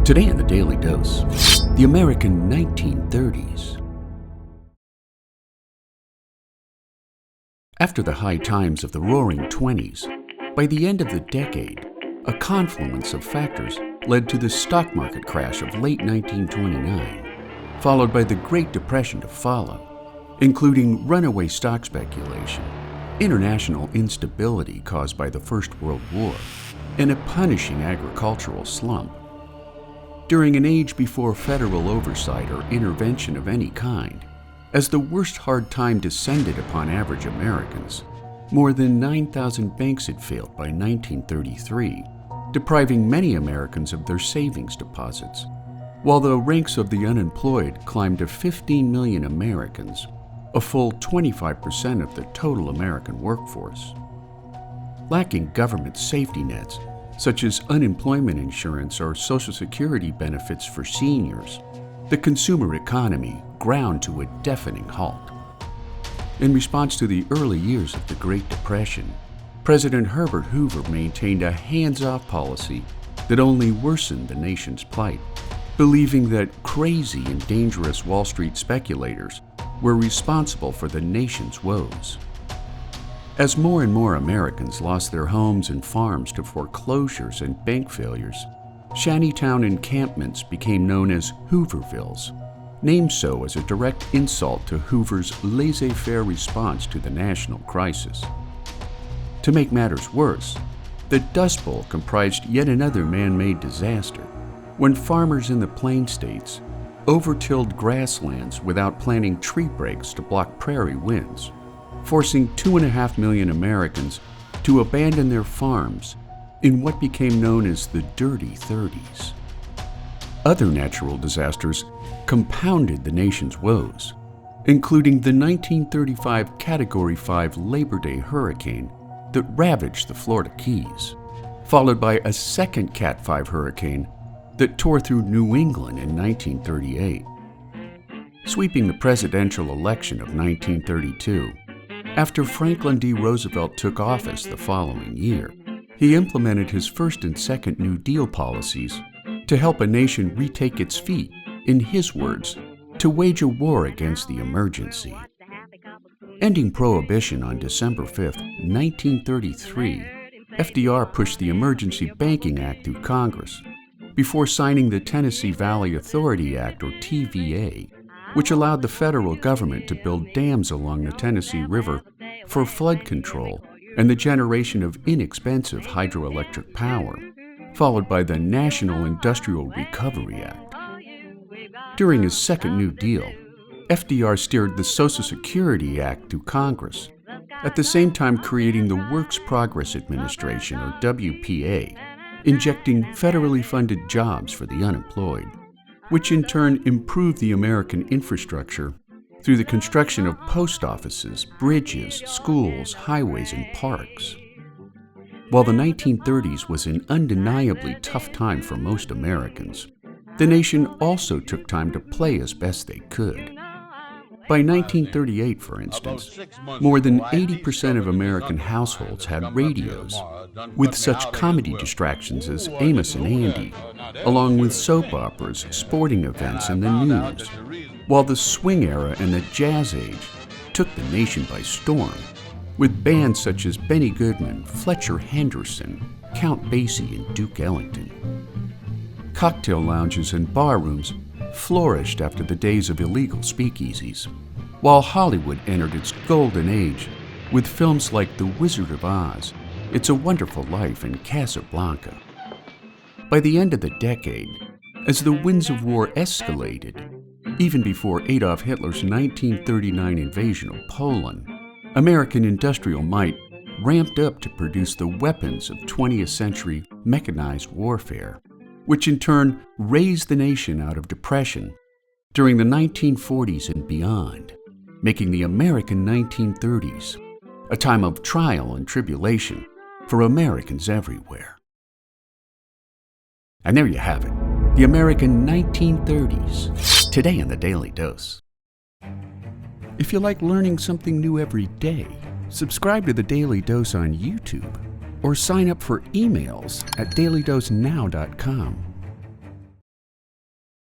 Today in the Daily Dose, the American 1930s. After the high times of the Roaring Twenties, by the end of the decade, a confluence of factors led to the stock market crash of late 1929, followed by the Great Depression to follow, including runaway stock speculation, international instability caused by the First World War, and a punishing agricultural slump. During an age before federal oversight or intervention of any kind, as the worst hard time descended upon average Americans, more than 9,000 banks had failed by 1933, depriving many Americans of their savings deposits, while the ranks of the unemployed climbed to 15 million Americans, a full 25% of the total American workforce. Lacking government safety nets, such as unemployment insurance or Social Security benefits for seniors, the consumer economy ground to a deafening halt. In response to the early years of the Great Depression, President Herbert Hoover maintained a hands-off policy that only worsened the nation's plight, believing that crazy and dangerous Wall Street speculators were responsible for the nation's woes. As more and more Americans lost their homes and farms to foreclosures and bank failures, shantytown encampments became known as Hoovervilles, named so as a direct insult to Hoover's laissez-faire response to the national crisis. To make matters worse, the Dust Bowl comprised yet another man-made disaster when farmers in the Plain States overtilled grasslands without planting tree breaks to block prairie winds, forcing 2.5 million Americans to abandon their farms in what became known as the Dirty 30s. Other natural disasters compounded the nation's woes, including the 1935 Category 5 Labor Day hurricane that ravaged the Florida Keys, followed by a second Cat 5 hurricane that tore through New England in 1938. Sweeping the presidential election of 1932, after Franklin D. Roosevelt took office the following year, he implemented his first and second New Deal policies to help a nation retake its feet, in his words, to wage a war against the emergency. Ending Prohibition on December 5, 1933, FDR pushed the Emergency Banking Act through Congress before signing the Tennessee Valley Authority Act, or TVA, which allowed the federal government to build dams along the Tennessee River for flood control and the generation of inexpensive hydroelectric power, followed by the National Industrial Recovery Act. During his second New Deal, FDR steered the Social Security Act through Congress, at the same time creating the Works Progress Administration, or WPA, injecting federally funded jobs for the unemployed, which in turn improved the American infrastructure through the construction of post offices, bridges, schools, highways, and parks. While the 1930s was an undeniably tough time for most Americans, the nation also took time to play as best they could. By 1938, for instance, more than 80% of American households had radios, with such comedy distractions as Amos and Andy, along with soap operas, sporting events, and the news, while the swing era and the jazz age took the nation by storm, with bands such as Benny Goodman, Fletcher Henderson, Count Basie, and Duke Ellington. Cocktail lounges and bar rooms flourished after the days of illegal speakeasies, while Hollywood entered its golden age with films like The Wizard of Oz, It's a Wonderful Life, and Casablanca. By the end of the decade, as the winds of war escalated, even before Adolf Hitler's 1939 invasion of Poland, American industrial might ramped up to produce the weapons of 20th century mechanized warfare, which in turn raised the nation out of depression during the 1940s and beyond, making the American 1930s a time of trial and tribulation for Americans everywhere. And there you have it, the American 1930s, today in the Daily Dose. If you like learning something new every day, subscribe to the Daily Dose on YouTube or sign up for emails at dailydosenow.com.